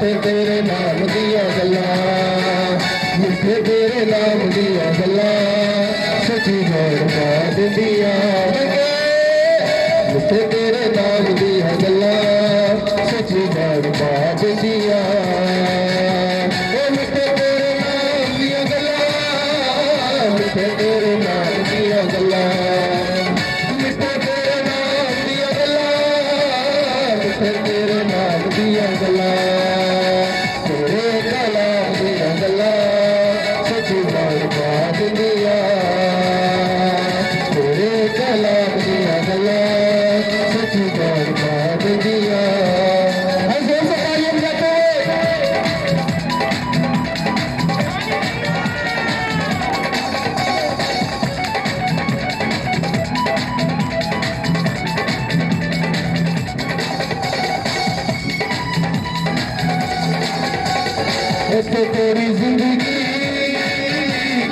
मिठे तेरे नाम दिया गल्लां, मिठे तेरे नाम दिया गल्लां सच्ची गौर पा दिंदियां। मिठे तेरे नाम दिया गल्लां सच्ची गौर पा दिंदियां। मिठे तेरे नाम दिया गल्लां, मिठे तेरे नाम दिया गल्लां, मिठे तेरे नाम दिया गल्लां, मिठे तेरे नाम दिया गल्लां, तेरे कलाम दिया गल्लां सच्ची गौर पा दिंदियां। तेरे कलाम दिया गल्लां सच्ची गौर पा दिंदियां। इसको तेरी जिंदगी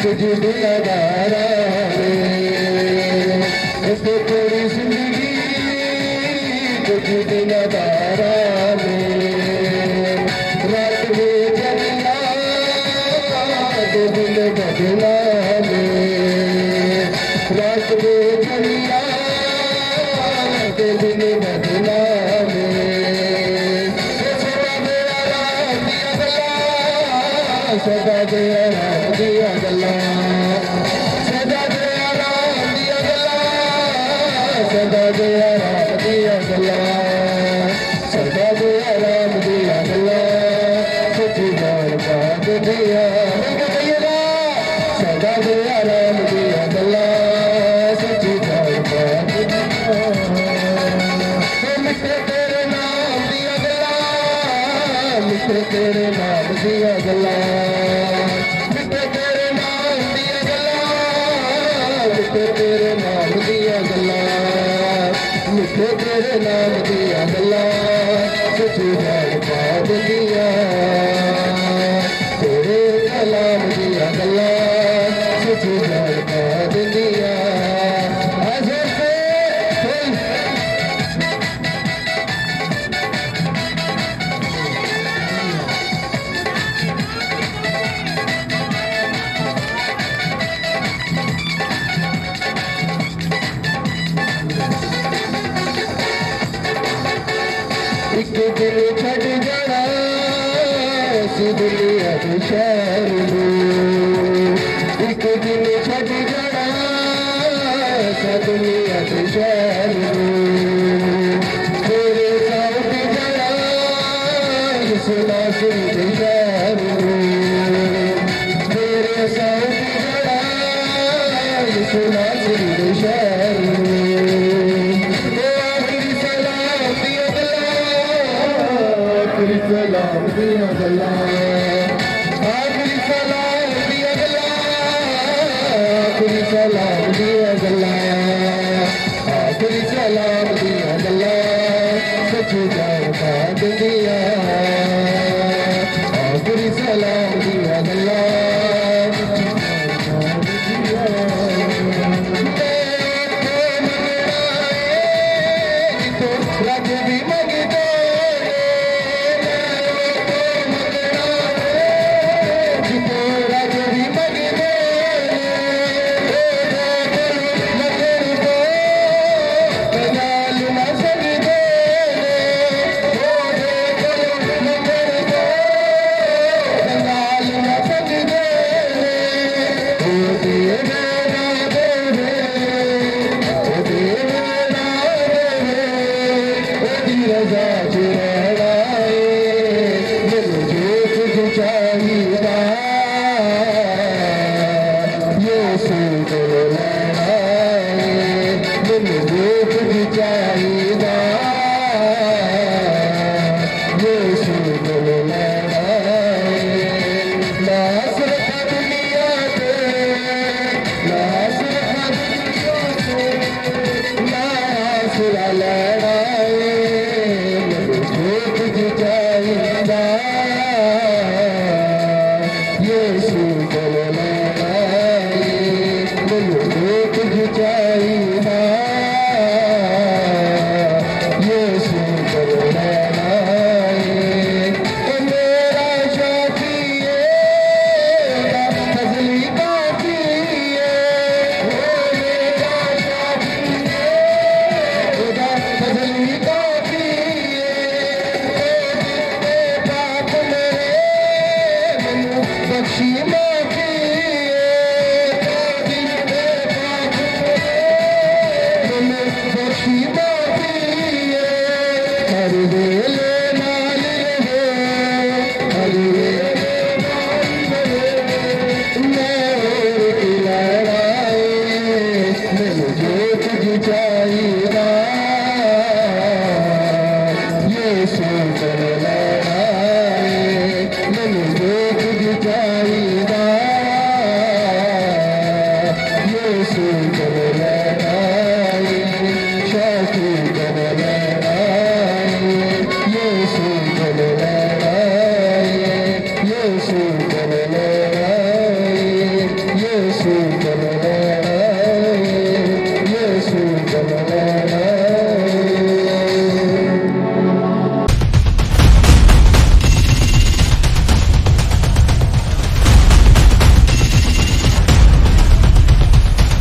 कुछ दिलादारा है, इसको तेरी जिंदगी कुछ दिलादारा है। रात में जलना तो दिल बदला में, रात में जलना तो दिल बदला में। सदा दया राम दिया गल्लां, सदा दया राम दिया गल्लां, सदा दया राम दिया गल्लां, सदा दया राम दिया गल्लां सच्ची गौर पा दिंदियां। सदा दया राम दिया गल्लां सच्ची गौर पा दिंदियां। मिठे तेरे नाम दिया गल्लां, मिठे तेरे नाम दिया गल्लां, मिठे तेरे नाम दिया गल्लां, मिठे तेरे नाम दिया गल्लां, मिठे तेरे नाम दिया गल्लां सच्ची गौर पा दिंदियां। तेरे कलाम दिया गल्लां सच्ची गौर पा दिंदियां। एक दिल छड़ जाना इस दुनिया के शहर में, एक दिल छड़ जाना इस दुनिया के शहर में। तेरे साथ जाना इस नासिर के शहर में, तेरे साथ जाना इस नासिर के शहर में। आखिरी सलाम दिया गल्लां, आखिरी सलाम दिया गल्लां, आखिरी सलाम दिया गल्लां, आखिरी सलाम दिया गल्लां सच्ची गौर पा दिंदियां। आखिरी सलाम दिया गल्लां सच्ची गौर पा दिंदियां। रब भी मंगदे la la